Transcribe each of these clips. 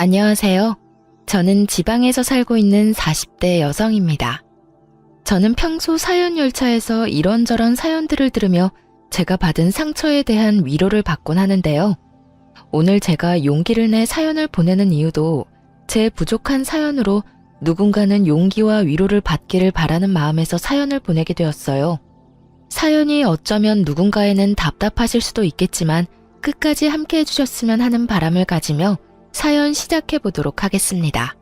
안녕하세요. 저는 지방에서 살고 있는 40대 여성입니다. 저는 평소 사연 열차에서 이런저런 사연들을 들으며 제가 받은 상처에 대한 위로를 받곤 하는데요. 오늘 제가 용기를 내 사연을 보내는 이유도 제 부족한 사연으로 누군가는 용기와 위로를 받기를 바라는 마음에서 사연을 보내게 되었어요. 사연이 어쩌면 누군가에는 답답하실 수도 있겠지만 끝까지 함께 해주셨으면 하는 바람을 가지며 사연 시작해 보도록 하겠습니다.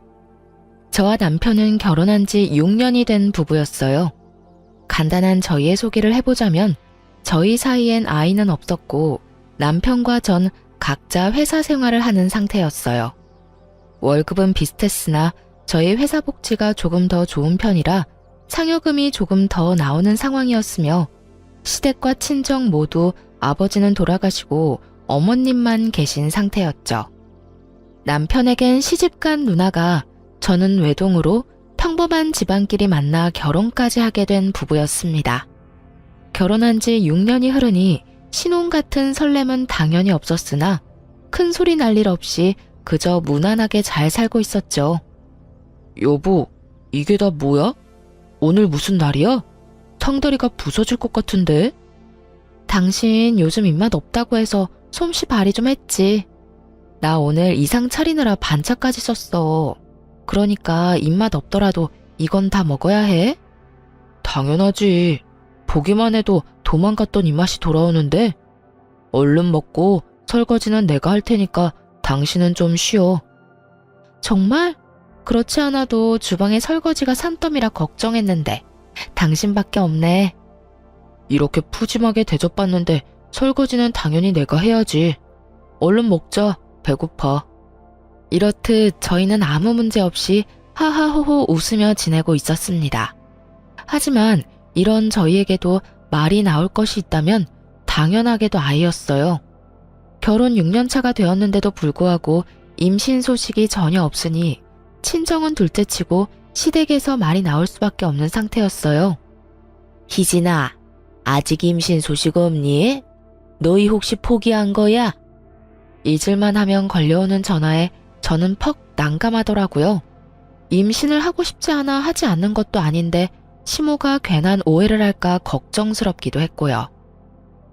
저와 남편은 결혼한 지 6년이 된 부부였어요. 간단한 저희의 소개를 해보자면 저희 사이엔 아이는 없었고 남편과 전 각자 회사 생활을 하는 상태였어요. 월급은 비슷했으나 저희 회사 복지가 조금 더 좋은 편이라 상여금이 조금 더 나오는 상황이었으며 시댁과 친정 모두 아버지는 돌아가시고 어머님만 계신 상태였죠. 남편에겐 시집간 누나가 저는 외동으로 평범한 집안끼리 만나 결혼까지 하게 된 부부였습니다. 결혼한 지 6년이 흐르니 신혼 같은 설렘은 당연히 없었으나 큰 소리 날 일 없이 그저 무난하게 잘 살고 있었죠. 여보, 이게 다 뭐야? 오늘 무슨 날이야? 턱다리가 부서질 것 같은데? 당신 요즘 입맛 없다고 해서 솜씨 발휘 좀 했지. 나 오늘 이상 차리느라 반차까지 썼어. 그러니까 입맛 없더라도 이건 다 먹어야 해? 당연하지. 보기만 해도 도망갔던 입맛이 돌아오는데. 얼른 먹고 설거지는 내가 할 테니까 당신은 좀 쉬어. 정말? 그렇지 않아도 주방에 설거지가 산더미라 걱정했는데 당신밖에 없네. 이렇게 푸짐하게 대접받는데 설거지는 당연히 내가 해야지. 얼른 먹자. 배고파. 이렇듯 저희는 아무 문제 없이 하하호호 웃으며 지내고 있었습니다. 하지만 이런 저희에게도 말이 나올 것이 있다면 당연하게도 아이였어요. 결혼 6년 차가 되었는데도 불구하고 임신 소식이 전혀 없으니 친정은 둘째치고 시댁에서 말이 나올 수밖에 없는 상태였어요. 희진아, 아직 임신 소식 없니? 너희 혹시 포기한 거야? 잊을만 하면 걸려오는 전화에 저는 퍽 난감하더라고요. 임신을 하고 싶지 않아 하지 않는 것도 아닌데 시모가 괜한 오해를 할까 걱정스럽기도 했고요.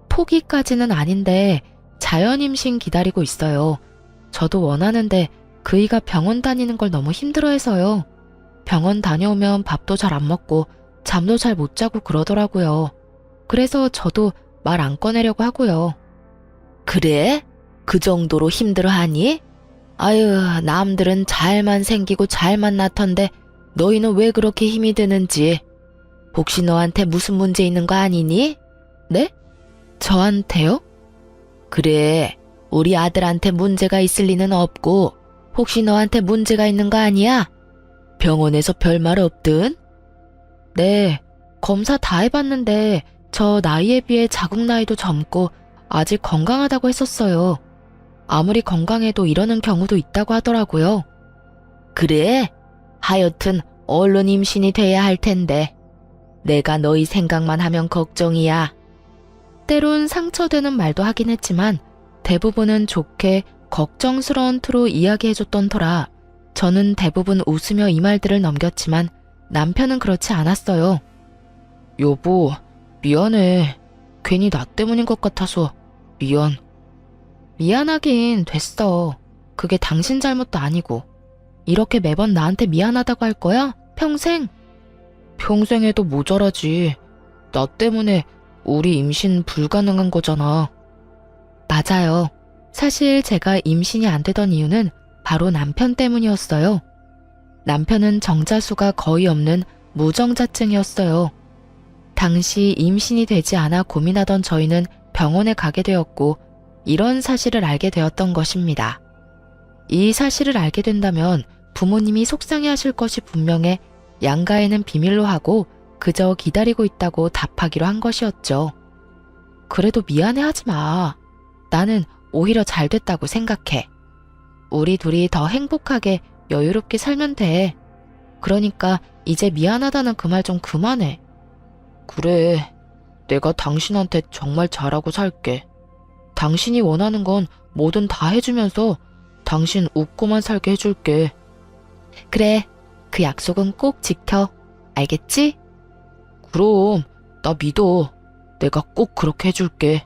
포기까지는 아닌데 자연 임신 기다리고 있어요. 저도 원하는데 그이가 병원 다니는 걸 너무 힘들어해서요. 병원 다녀오면 밥도 잘 안 먹고 잠도 잘 못 자고 그러더라고요. 그래서 저도 말 안 꺼내려고 하고요. 그래? 그 정도로 힘들어하니? 아유, 남들은 잘만 생기고 잘만 낳던데 너희는 왜 그렇게 힘이 드는지. 혹시 너한테 무슨 문제 있는 거 아니니? 네? 저한테요? 그래, 우리 아들한테 문제가 있을 리는 없고 혹시 너한테 문제가 있는 거 아니야? 병원에서 별말 없든? 네, 검사 다 해봤는데 저 나이에 비해 자궁 나이도 젊고 아직 건강하다고 했었어요. 아무리 건강해도 이러는 경우도 있다고 하더라고요. 그래? 하여튼 얼른 임신이 돼야 할 텐데. 내가 너희 생각만 하면 걱정이야. 때론 상처되는 말도 하긴 했지만 대부분은 좋게 걱정스러운 투로 이야기해줬던 터라 저는 대부분 웃으며 이 말들을 넘겼지만 남편은 그렇지 않았어요. 여보, 미안해. 괜히 나 때문인 것 같아서 미안. 미안하긴 됐어. 그게 당신 잘못도 아니고. 이렇게 매번 나한테 미안하다고 할 거야? 평생? 평생 해도 모자라지. 나 때문에 우리 임신 불가능한 거잖아. 맞아요. 사실 제가 임신이 안 되던 이유는 바로 남편 때문이었어요. 남편은 정자수가 거의 없는 무정자증이었어요. 당시 임신이 되지 않아 고민하던 저희는 병원에 가게 되었고 이런 사실을 알게 되었던 것입니다. 이 사실을 알게 된다면 부모님이 속상해하실 것이 분명해 양가에는 비밀로 하고 그저 기다리고 있다고 답하기로 한 것이었죠. 그래도 미안해하지 마. 나는 오히려 잘 됐다고 생각해. 우리 둘이 더 행복하게 여유롭게 살면 돼. 그러니까 이제 미안하다는 그 말 좀 그만해. 그래, 내가 당신한테 정말 잘하고 살게. 당신이 원하는 건 뭐든 다 해주면서 당신 웃고만 살게 해줄게. 그래, 그 약속은 꼭 지켜. 알겠지? 그럼, 나 믿어. 내가 꼭 그렇게 해줄게.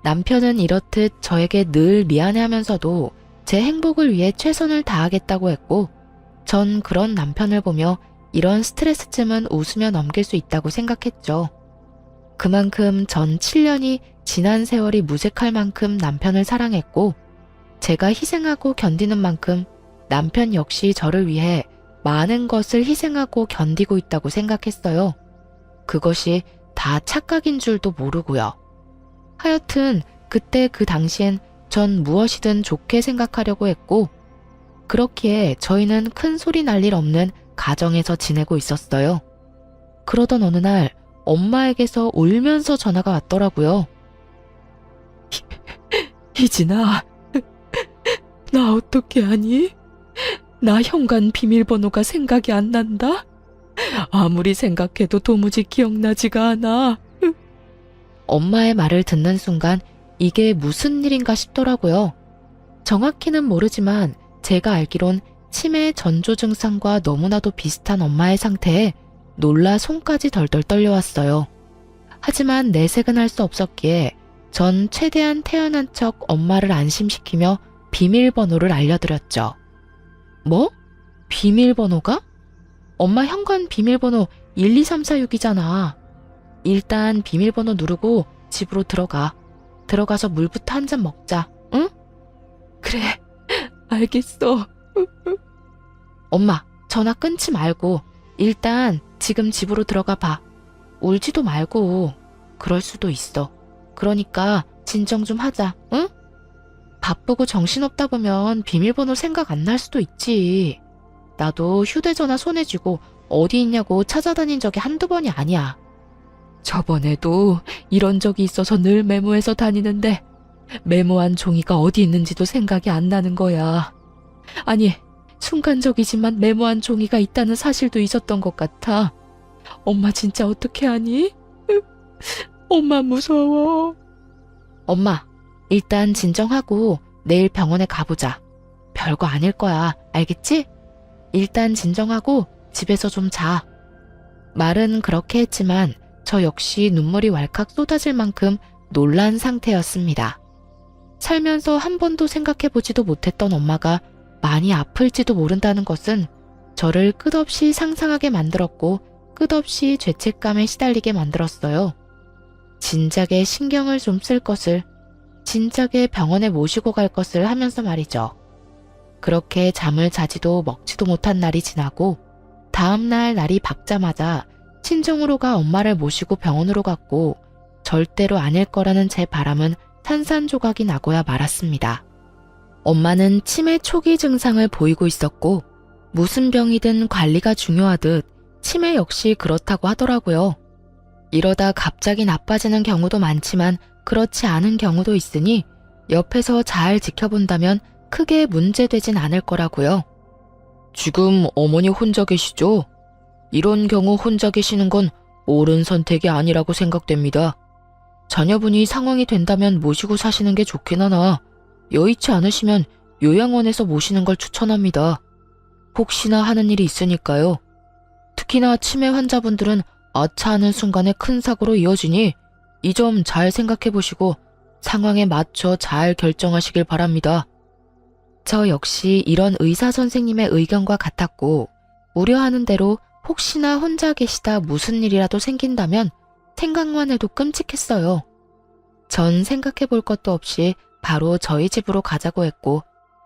남편은 이렇듯 저에게 늘 미안해하면서도 제 행복을 위해 최선을 다하겠다고 했고, 전 그런 남편을 보며 이런 스트레스쯤은 웃으며 넘길 수 있다고 생각했죠. 그만큼 전 7년이 지난 세월이 무색할 만큼 남편을 사랑했고, 제가 희생하고 견디는 만큼 남편 역시 저를 위해 많은 것을 희생하고 견디고 있다고 생각했어요. 그것이 다 착각인 줄도 모르고요. 하여튼 그때 그 당시엔 전 무엇이든 좋게 생각하려고 했고, 그렇기에 저희는 큰 소리 날 일 없는 가정에서 지내고 있었어요. 그러던 어느 날 엄마에게서 울면서 전화가 왔더라고요. 희진아, 나 어떻게 하니? 나 현관 비밀번호가 생각이 안 난다? 아무리 생각해도 도무지 기억나지가 않아. 엄마의 말을 듣는 순간 이게 무슨 일인가 싶더라고요. 정확히는 모르지만 제가 알기론 치매 전조 증상과 너무나도 비슷한 엄마의 상태에 놀라 손까지 덜덜 떨려왔어요. 하지만 내색은 할 수 없었기에 전 최대한 태연한 척 엄마를 안심시키며 비밀번호를 알려드렸죠. 뭐? 비밀번호가? 엄마 현관 비밀번호 12346이잖아. 일단 비밀번호 누르고 집으로 들어가. 들어가서 물부터 한 잔 먹자, 응? 그래, 알겠어. 엄마, 전화 끊지 말고 일단 지금 집으로 들어가 봐. 울지도 말고. 그럴 수도 있어. 그러니까 진정 좀 하자, 응? 바쁘고 정신없다 보면 비밀번호 생각 안 날 수도 있지. 나도 휴대전화 손에 쥐고 어디 있냐고 찾아다닌 적이 한두 번이 아니야. 저번에도 이런 적이 있어서 늘 메모해서 다니는데 메모한 종이가 어디 있는지도 생각이 안 나는 거야. 아니, 순간적이지만 메모한 종이가 있다는 사실도 잊었던 것 같아. 엄마 진짜 어떻게 하니? 엄마 무서워. 엄마, 일단 진정하고 내일 병원에 가보자. 별거 아닐 거야, 알겠지? 일단 진정하고 집에서 좀 자. 말은 그렇게 했지만 저 역시 눈물이 왈칵 쏟아질 만큼 놀란 상태였습니다. 살면서 한 번도 생각해보지도 못했던 엄마가 많이 아플지도 모른다는 것은 저를 끝없이 상상하게 만들었고 끝없이 죄책감에 시달리게 만들었어요. 진작에 신경을 좀 쓸 것을, 진작에 병원에 모시고 갈 것을 하면서 말이죠. 그렇게 잠을 자지도 먹지도 못한 날이 지나고 다음날 날이 밝자마자 친정으로 가 엄마를 모시고 병원으로 갔고 절대로 아닐 거라는 제 바람은 산산조각이 나고야 말았습니다. 엄마는 치매 초기 증상을 보이고 있었고 무슨 병이든 관리가 중요하듯 치매 역시 그렇다고 하더라고요. 이러다 갑자기 나빠지는 경우도 많지만 그렇지 않은 경우도 있으니 옆에서 잘 지켜본다면 크게 문제되진 않을 거라고요. 지금 어머니 혼자 계시죠? 이런 경우 혼자 계시는 건 옳은 선택이 아니라고 생각됩니다. 자녀분이 상황이 된다면 모시고 사시는 게 좋긴 하나 여의치 않으시면 요양원에서 모시는 걸 추천합니다. 혹시나 하는 일이 있으니까요. 특히나 치매 환자분들은 아차하는 순간에 큰 사고로 이어지니 이 점 잘 생각해 보시고 상황에 맞춰 잘 결정하시길 바랍니다. 저 역시 이런 의사 선생님의 의견과 같았고 우려하는 대로 혹시나 혼자 계시다 무슨 일이라도 생긴다면 생각만 해도 끔찍했어요. 전 생각해 볼 것도 없이 바로 저희 집으로 가자고 했고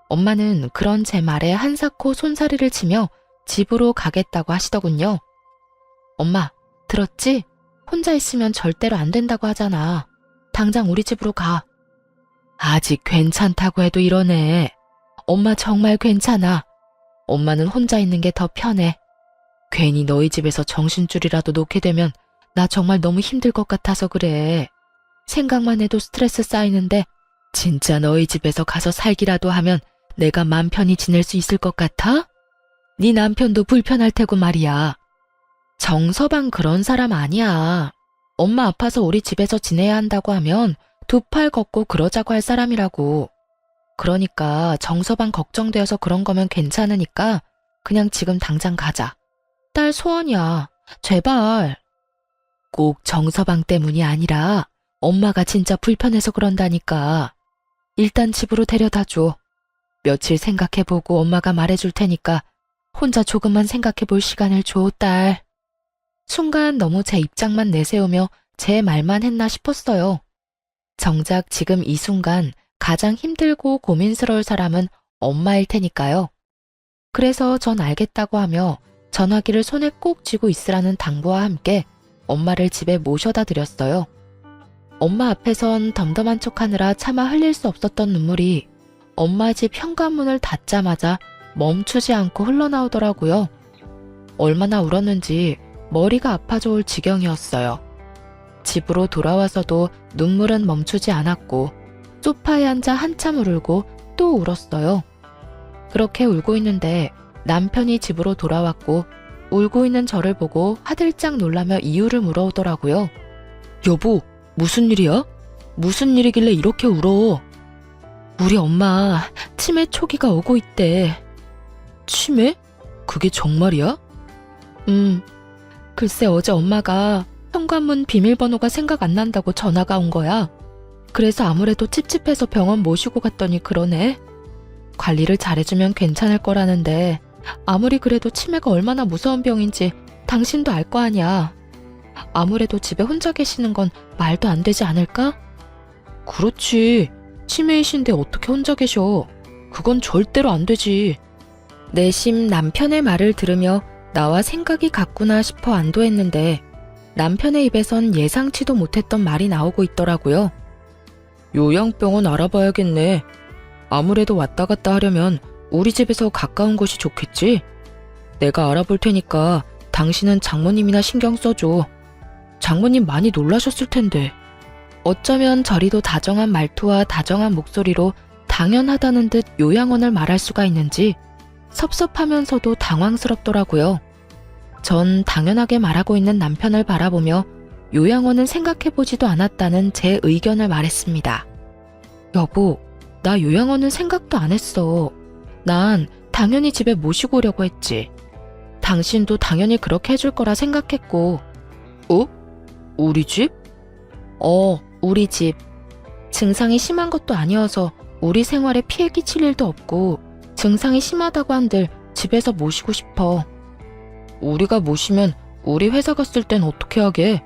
엄마는 그런 제 말에 한사코 손사래를 치며 집으로 가겠다고 하시더군요. 엄마, 들었지? 혼자 있으면 절대로 안 된다고 하잖아. 당장 우리 집으로 가. 아직 괜찮다고 해도 이러네. 엄마 정말 괜찮아. 엄마는 혼자 있는 게 더 편해. 괜히 너희 집에서 정신줄이라도 놓게 되면 나 정말 너무 힘들 것 같아서 그래. 생각만 해도 스트레스 쌓이는데 진짜 너희 집에서 가서 살기라도 하면 내가 맘 편히 지낼 수 있을 것 같아? 네 남편도 불편할 테고 말이야. 정서방 그런 사람 아니야. 엄마 아파서 우리 집에서 지내야 한다고 하면 두 팔 걷고 그러자고 할 사람이라고. 그러니까 정서방 걱정되어서 그런 거면 괜찮으니까 그냥 지금 당장 가자. 딸 소원이야. 제발. 꼭 정서방 때문이 아니라 엄마가 진짜 불편해서 그런다니까. 일단 집으로 데려다 줘. 며칠 생각해보고 엄마가 말해줄 테니까 혼자 조금만 생각해볼 시간을 줘, 딸. 순간 너무 제 입장만 내세우며 제 말만 했나 싶었어요. 정작 지금 이 순간 가장 힘들고 고민스러울 사람은 엄마일 테니까요. 그래서 전 알겠다고 하며 전화기를 손에 꼭 쥐고 있으라는 당부와 함께 엄마를 집에 모셔다 드렸어요. 엄마 앞에선 덤덤한 척하느라 차마 흘릴 수 없었던 눈물이 엄마 집 현관문을 닫자마자 멈추지 않고 흘러나오더라고요. 얼마나 울었는지 머리가 아파져 올 지경이었어요. 집으로 돌아와서도 눈물은 멈추지 않았고 소파에 앉아 한참 울고 또 울었어요. 그렇게 울고 있는데 남편이 집으로 돌아왔고 울고 있는 저를 보고 화들짝 놀라며 이유를 물어오더라고요. 여보, 무슨 일이야? 무슨 일이길래 이렇게 울어? 우리 엄마 치매 초기가 오고 있대. 치매? 그게 정말이야? 글쎄 어제 엄마가 현관문 비밀번호가 생각 안 난다고 전화가 온 거야. 그래서 아무래도 찝찝해서 병원 모시고 갔더니 그러네. 관리를 잘해주면 괜찮을 거라는데 아무리 그래도 치매가 얼마나 무서운 병인지 당신도 알 거 아니야. 아무래도 집에 혼자 계시는 건 말도 안 되지 않을까? 그렇지. 치매이신데 어떻게 혼자 계셔. 그건 절대로 안 되지. 내심 남편의 말을 들으며 나와 생각이 같구나 싶어 안도했는데 남편의 입에선 예상치도 못했던 말이 나오고 있더라고요. 요양병원 알아봐야겠네. 아무래도 왔다 갔다 하려면 우리 집에서 가까운 곳이 좋겠지? 내가 알아볼 테니까 당신은 장모님이나 신경 써줘. 장모님 많이 놀라셨을 텐데. 어쩌면 저리도 다정한 말투와 다정한 목소리로 당연하다는 듯 요양원을 말할 수가 있는지 섭섭하면서도 당황스럽더라고요. 전 당연하게 말하고 있는 남편을 바라보며 요양원은 생각해보지도 않았다는 제 의견을 말했습니다. 여보, 나 요양원은 생각도 안 했어. 난 당연히 집에 모시고 오려고 했지. 당신도 당연히 그렇게 해줄 거라 생각했고. 어? 우리 집? 우리 집. 증상이 심한 것도 아니어서 우리 생활에 피해 끼칠 일도 없고 증상이 심하다고 한들 집에서 모시고 싶어. 우리가 모시면 우리 회사 갔을 땐 어떻게 하게?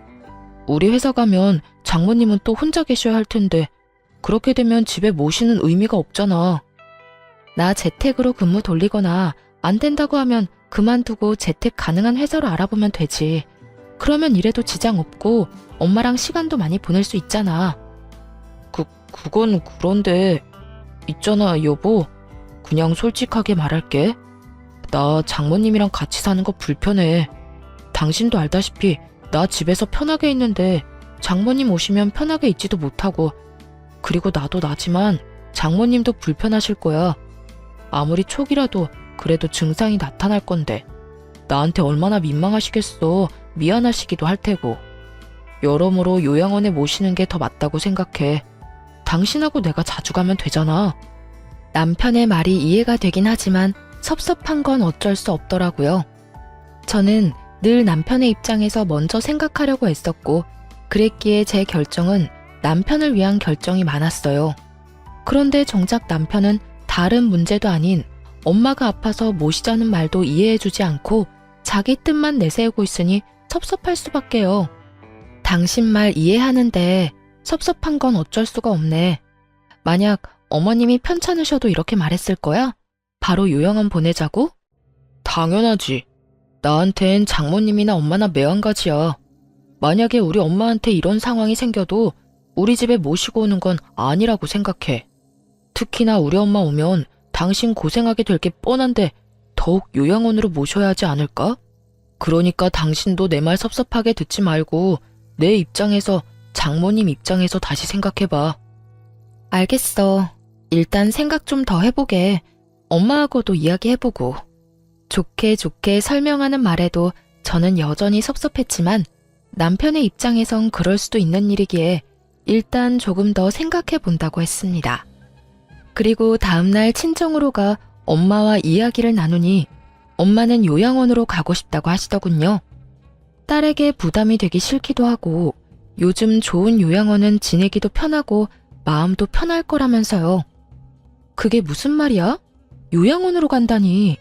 우리 회사 가면 장모님은 또 혼자 계셔야 할 텐데 그렇게 되면 집에 모시는 의미가 없잖아. 나 재택으로 근무 돌리거나 안 된다고 하면 그만두고 재택 가능한 회사로 알아보면 되지. 그러면 일해도 지장 없고 엄마랑 시간도 많이 보낼 수 있잖아. 그건 그런데 있잖아 여보. 그냥 솔직하게 말할게. 나 장모님이랑 같이 사는 거 불편해. 당신도 알다시피 나 집에서 편하게 있는데 장모님 오시면 편하게 있지도 못하고 그리고 나도 나지만 장모님도 불편하실 거야. 아무리 초기라도 그래도 증상이 나타날 건데 나한테 얼마나 민망하시겠어. 미안하시기도 할 테고. 여러모로 요양원에 모시는 게 더 맞다고 생각해. 당신하고 내가 자주 가면 되잖아. 남편의 말이 이해가 되긴 하지만 섭섭한 건 어쩔 수 없더라고요. 저는 늘 남편의 입장에서 먼저 생각하려고 했었고 그랬기에 제 결정은 남편을 위한 결정이 많았어요. 그런데 정작 남편은 다른 문제도 아닌 엄마가 아파서 모시자는 말도 이해해주지 않고 자기 뜻만 내세우고 있으니 섭섭할 수밖에요. 당신 말 이해하는데 섭섭한 건 어쩔 수가 없네. 만약 어머님이 편찮으셔도 이렇게 말했을 거야? 바로 요양원 보내자고? 당연하지. 나한텐 장모님이나 엄마나 매한가지야. 만약에 우리 엄마한테 이런 상황이 생겨도 우리 집에 모시고 오는 건 아니라고 생각해. 특히나 우리 엄마 오면 당신 고생하게 될 게 뻔한데 더욱 요양원으로 모셔야 하지 않을까? 그러니까 당신도 내 말 섭섭하게 듣지 말고 내 입장에서 장모님 입장에서 다시 생각해봐. 알겠어. 일단 생각 좀 더 해보게. 엄마하고도 이야기해보고. 좋게 좋게 설명하는 말에도 저는 여전히 섭섭했지만 남편의 입장에선 그럴 수도 있는 일이기에 일단 조금 더 생각해본다고 했습니다. 그리고 다음날 친정으로 가 엄마와 이야기를 나누니 엄마는 요양원으로 가고 싶다고 하시더군요. 딸에게 부담이 되기 싫기도 하고 요즘 좋은 요양원은 지내기도 편하고 마음도 편할 거라면서요. 그게 무슨 말이야? 요양원으로 간다니.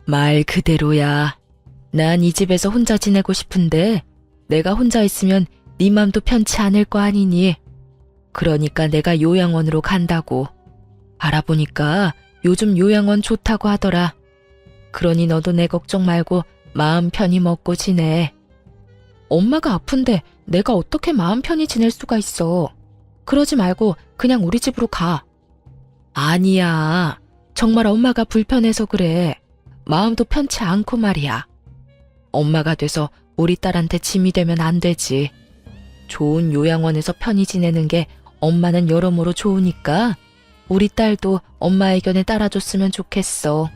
말 그대로야. 난 이 집에서 혼자 지내고 싶은데 내가 혼자 있으면 네 맘도 편치 않을 거 아니니. 그러니까 내가 요양원으로 간다고. 알아보니까 요즘 요양원 좋다고 하더라. 그러니 너도 내 걱정 말고 마음 편히 먹고 지내. 엄마가 아픈데 내가 어떻게 마음 편히 지낼 수가 있어. 그러지 말고 그냥 우리 집으로 가. 아니야. 정말 엄마가 불편해서 그래. 마음도 편치 않고 말이야. 엄마가 돼서 우리 딸한테 짐이 되면 안 되지. 좋은 요양원에서 편히 지내는 게 엄마는 여러모로 좋으니까 우리 딸도 엄마 의견에 따라줬으면 좋겠어.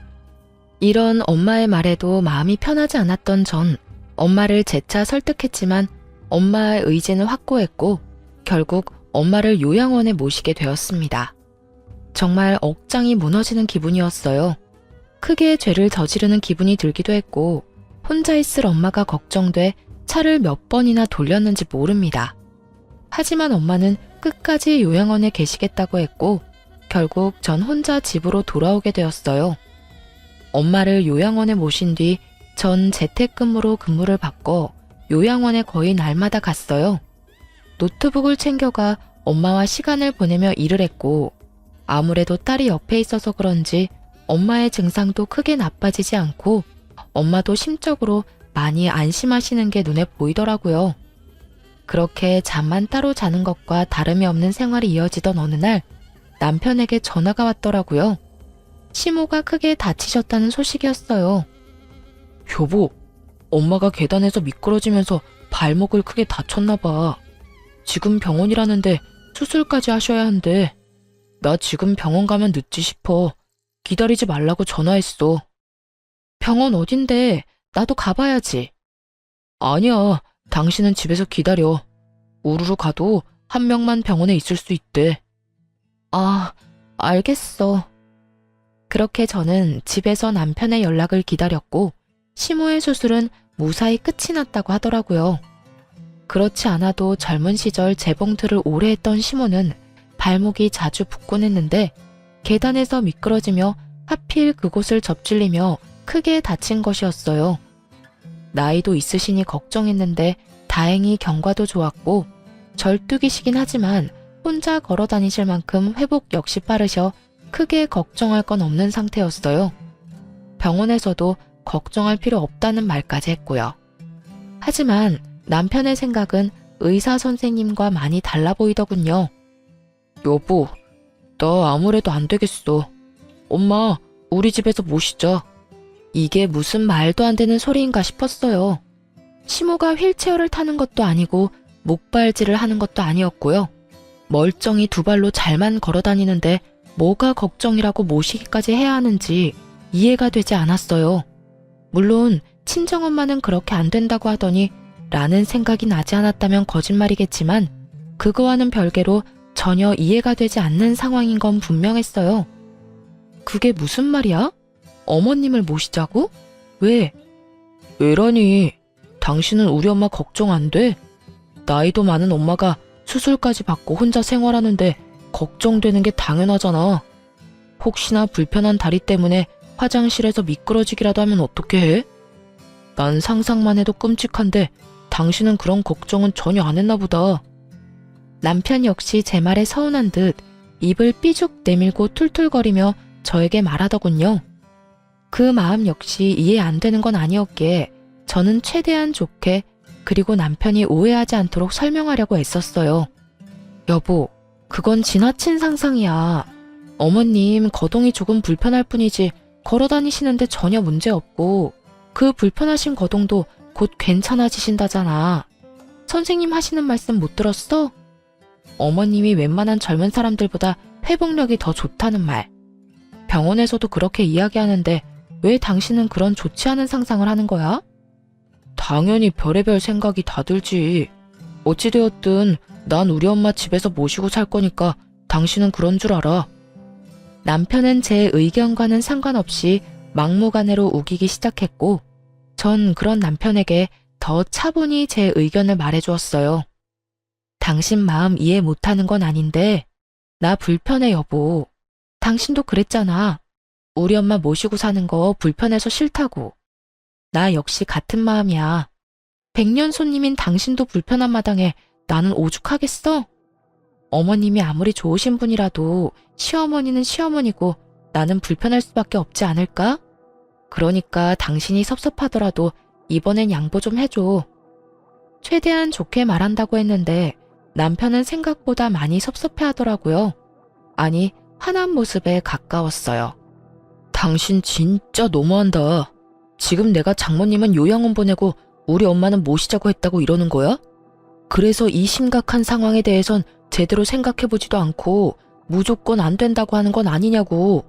이런 엄마의 말에도 마음이 편하지 않았던 전 엄마를 재차 설득했지만 엄마의 의지는 확고했고 결국 엄마를 요양원에 모시게 되었습니다. 정말 억장이 무너지는 기분이었어요. 크게 죄를 저지르는 기분이 들기도 했고 혼자 있을 엄마가 걱정돼 차를 몇 번이나 돌렸는지 모릅니다. 하지만 엄마는 끝까지 요양원에 계시겠다고 했고 결국 전 혼자 집으로 돌아오게 되었어요. 엄마를 요양원에 모신 뒤 전 재택근무로 근무를 바꿔 요양원에 거의 날마다 갔어요. 노트북을 챙겨가 엄마와 시간을 보내며 일을 했고 아무래도 딸이 옆에 있어서 그런지 엄마의 증상도 크게 나빠지지 않고 엄마도 심적으로 많이 안심하시는 게 눈에 보이더라고요. 그렇게 잠만 따로 자는 것과 다름이 없는 생활이 이어지던 어느 날 남편에게 전화가 왔더라고요. 시모가 크게 다치셨다는 소식이었어요. 여보, 엄마가 계단에서 미끄러지면서 발목을 크게 다쳤나 봐. 지금 병원이라는데 수술까지 하셔야 한대. 나 지금 병원 가면 늦지 싶어. 기다리지 말라고 전화했어. 병원 어딘데? 나도 가봐야지. 아니야, 당신은 집에서 기다려. 우르르 가도 한 명만 병원에 있을 수 있대. 아, 알겠어. 그렇게 저는 집에서 남편의 연락을 기다렸고 시모의 수술은 무사히 끝이 났다고 하더라고요. 그렇지 않아도 젊은 시절 재봉틀을 오래 했던 시모는 발목이 자주 붓곤 했는데 계단에서 미끄러지며 하필 그곳을 접질리며 크게 다친 것이었어요. 나이도 있으시니 걱정했는데 다행히 경과도 좋았고 절뚝이시긴 하지만 혼자 걸어 다니실 만큼 회복 역시 빠르셔 크게 걱정할 건 없는 상태였어요. 병원에서도 걱정할 필요 없다는 말까지 했고요. 하지만 남편의 생각은 의사 선생님과 많이 달라 보이더군요. 여보, 나 아무래도 안 되겠어. 엄마, 우리 집에서 모시자. 이게 무슨 말도 안 되는 소리인가 싶었어요. 시모가 휠체어를 타는 것도 아니고 목발질을 하는 것도 아니었고요. 멀쩡히 두 발로 잘만 걸어 다니는데 뭐가 걱정이라고 모시기까지 해야 하는지 이해가 되지 않았어요. 물론 친정엄마는 그렇게 안 된다고 하더니 라는 생각이 나지 않았다면 거짓말이겠지만 그거와는 별개로 전혀 이해가 되지 않는 상황인 건 분명했어요. 그게 무슨 말이야? 어머님을 모시자고? 왜? 왜라니? 당신은 우리 엄마 걱정 안 돼? 나이도 많은 엄마가 수술까지 받고 혼자 생활하는데 걱정되는 게 당연하잖아. 혹시나 불편한 다리 때문에 화장실에서 미끄러지기라도 하면 어떻게 해? 난 상상만 해도 끔찍한데 당신은 그런 걱정은 전혀 안 했나 보다. 남편 역시 제 말에 서운한 듯 입을 삐죽 내밀고 툴툴거리며 저에게 말하더군요. 그 마음 역시 이해 안 되는 건 아니었기에 저는 최대한 좋게 그리고 남편이 오해하지 않도록 설명하려고 애썼어요. 여보, 그건 지나친 상상이야. 어머님 거동이 조금 불편할 뿐이지 걸어 다니시는데 전혀 문제 없고 그 불편하신 거동도 곧 괜찮아지신다잖아. 선생님 하시는 말씀 못 들었어? 어머님이 웬만한 젊은 사람들보다 회복력이 더 좋다는 말. 병원에서도 그렇게 이야기하는데 왜 당신은 그런 좋지 않은 상상을 하는 거야? 당연히 별의별 생각이 다 들지. 어찌되었든 난 우리 엄마 집에서 모시고 살 거니까 당신은 그런 줄 알아. 남편은 제 의견과는 상관없이 막무가내로 우기기 시작했고, 전 그런 남편에게 더 차분히 제 의견을 말해주었어요. 당신 마음 이해 못하는 건 아닌데, 나 불편해 여보. 당신도 그랬잖아. 우리 엄마 모시고 사는 거 불편해서 싫다고. 나 역시 같은 마음이야. 백년 손님인 당신도 불편한 마당에 나는 오죽하겠어? 어머님이 아무리 좋으신 분이라도 시어머니는 시어머니고 나는 불편할 수밖에 없지 않을까? 그러니까 당신이 섭섭하더라도 이번엔 양보 좀 해줘. 최대한 좋게 말한다고 했는데 남편은 생각보다 많이 섭섭해하더라고요. 아니, 화난 모습에 가까웠어요. 당신 진짜 너무한다. 지금 내가 장모님은 요양원 보내고 우리 엄마는 모시자고 했다고 이러는 거야? 그래서 이 심각한 상황에 대해선 제대로 생각해보지도 않고 무조건 안 된다고 하는 건 아니냐고.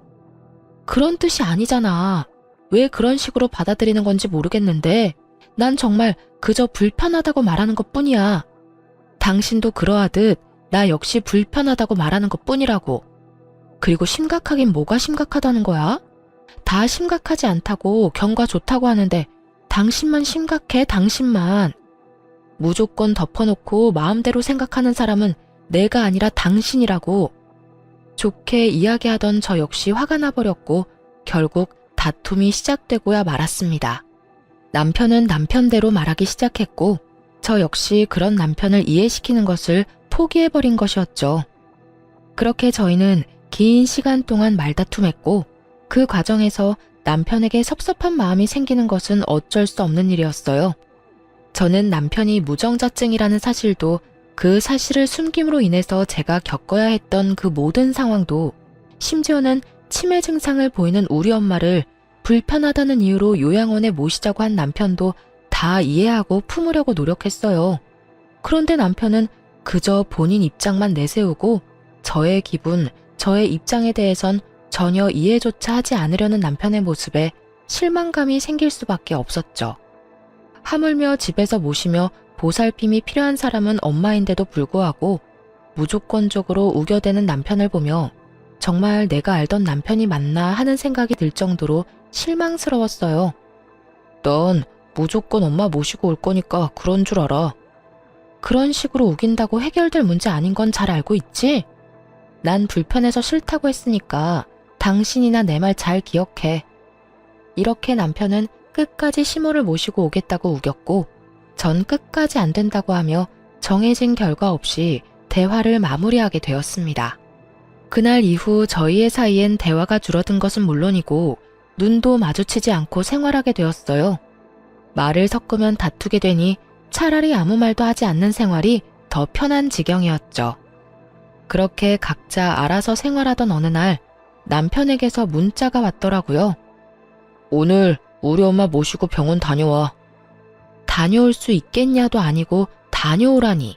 그런 뜻이 아니잖아. 왜 그런 식으로 받아들이는 건지 모르겠는데 난 정말 그저 불편하다고 말하는 것뿐이야. 당신도 그러하듯 나 역시 불편하다고 말하는 것뿐이라고. 그리고 심각하긴 뭐가 심각하다는 거야? 다 심각하지 않다고 경과 좋다고 하는데 당신만 심각해, 당신만. 무조건 덮어놓고 마음대로 생각하는 사람은 내가 아니라 당신이라고. 좋게 이야기하던 저 역시 화가 나버렸고 결국 다툼이 시작되고야 말았습니다. 남편은 남편대로 말하기 시작했고 저 역시 그런 남편을 이해시키는 것을 포기해버린 것이었죠. 그렇게 저희는 긴 시간 동안 말다툼했고 그 과정에서 남편에게 섭섭한 마음이 생기는 것은 어쩔 수 없는 일이었어요. 저는 남편이 무정자증이라는 사실도 그 사실을 숨김으로 인해서 제가 겪어야 했던 그 모든 상황도 심지어는 치매 증상을 보이는 우리 엄마를 불편하다는 이유로 요양원에 모시자고 한 남편도 다 이해하고 품으려고 노력했어요. 그런데 남편은 그저 본인 입장만 내세우고 저의 기분, 저의 입장에 대해선 전혀 이해조차 하지 않으려는 남편의 모습에 실망감이 생길 수밖에 없었죠. 하물며 집에서 모시며 보살핌이 필요한 사람은 엄마인데도 불구하고 무조건적으로 우겨대는 남편을 보며 정말 내가 알던 남편이 맞나 하는 생각이 들 정도로 실망스러웠어요. 넌 무조건 엄마 모시고 올 거니까 그런 줄 알아. 그런 식으로 우긴다고 해결될 문제 아닌 건 잘 알고 있지? 난 불편해서 싫다고 했으니까 당신이나 내 말 잘 기억해. 이렇게 남편은 끝까지 시모를 모시고 오겠다고 우겼고 전 끝까지 안 된다고 하며 정해진 결과 없이 대화를 마무리하게 되었습니다. 그날 이후 저희의 사이엔 대화가 줄어든 것은 물론이고 눈도 마주치지 않고 생활하게 되었어요. 말을 섞으면 다투게 되니 차라리 아무 말도 하지 않는 생활이 더 편한 지경이었죠. 그렇게 각자 알아서 생활하던 어느 날 남편에게서 문자가 왔더라고요. 오늘 우리 엄마 모시고 병원 다녀와. 다녀올 수 있겠냐도 아니고 다녀오라니.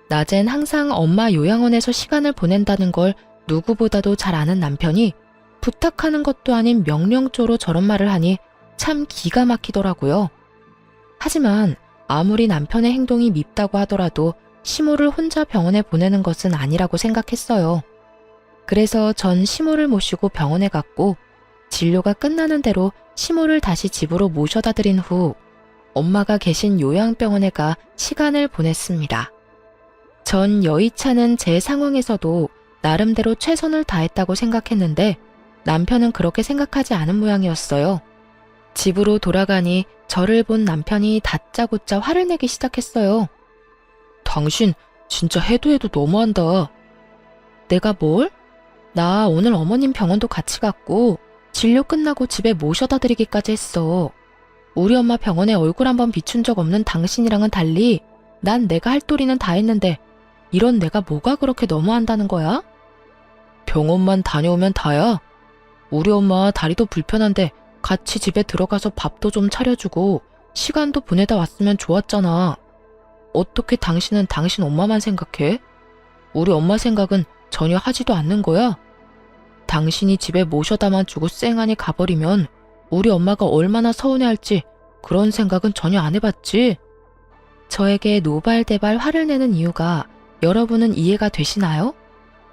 낮엔 항상 엄마 요양원에서 시간을 보낸다는 걸 누구보다도 잘 아는 남편이 부탁하는 것도 아닌 명령조로 저런 말을 하니 참 기가 막히더라고요. 하지만 아무리 남편의 행동이 밉다고 하더라도 시모를 혼자 병원에 보내는 것은 아니라고 생각했어요. 그래서 전 시모를 모시고 병원에 갔고 진료가 끝나는 대로 시모를 다시 집으로 모셔다 드린 후 엄마가 계신 요양병원에 가 시간을 보냈습니다. 전 여의치않은 제 상황에서도 나름대로 최선을 다했다고 생각했는데 남편은 그렇게 생각하지 않은 모양이었어요. 집으로 돌아가니 저를 본 남편이 다짜고짜 화를 내기 시작했어요. 당신 진짜 해도 너무한다. 내가 뭘? 나 오늘 어머님 병원도 같이 갔고 진료 끝나고 집에 모셔다 드리기까지 했어. 우리 엄마 병원에 얼굴 한번 비춘 적 없는 당신이랑은 달리 난 내가 할 도리는 다 했는데 이런 내가 뭐가 그렇게 너무한다는 거야? 병원만 다녀오면 다야. 우리 엄마 다리도 불편한데 같이 집에 들어가서 밥도 좀 차려주고 시간도 보내다 왔으면 좋았잖아. 어떻게 당신은 당신 엄마만 생각해? 우리 엄마 생각은 전혀 하지도 않는 거야? 당신이 집에 모셔다만 주고 쌩하니 가버리면 우리 엄마가 얼마나 서운해할지 그런 생각은 전혀 안 해봤지? 저에게 노발대발 화를 내는 이유가 여러분은 이해가 되시나요?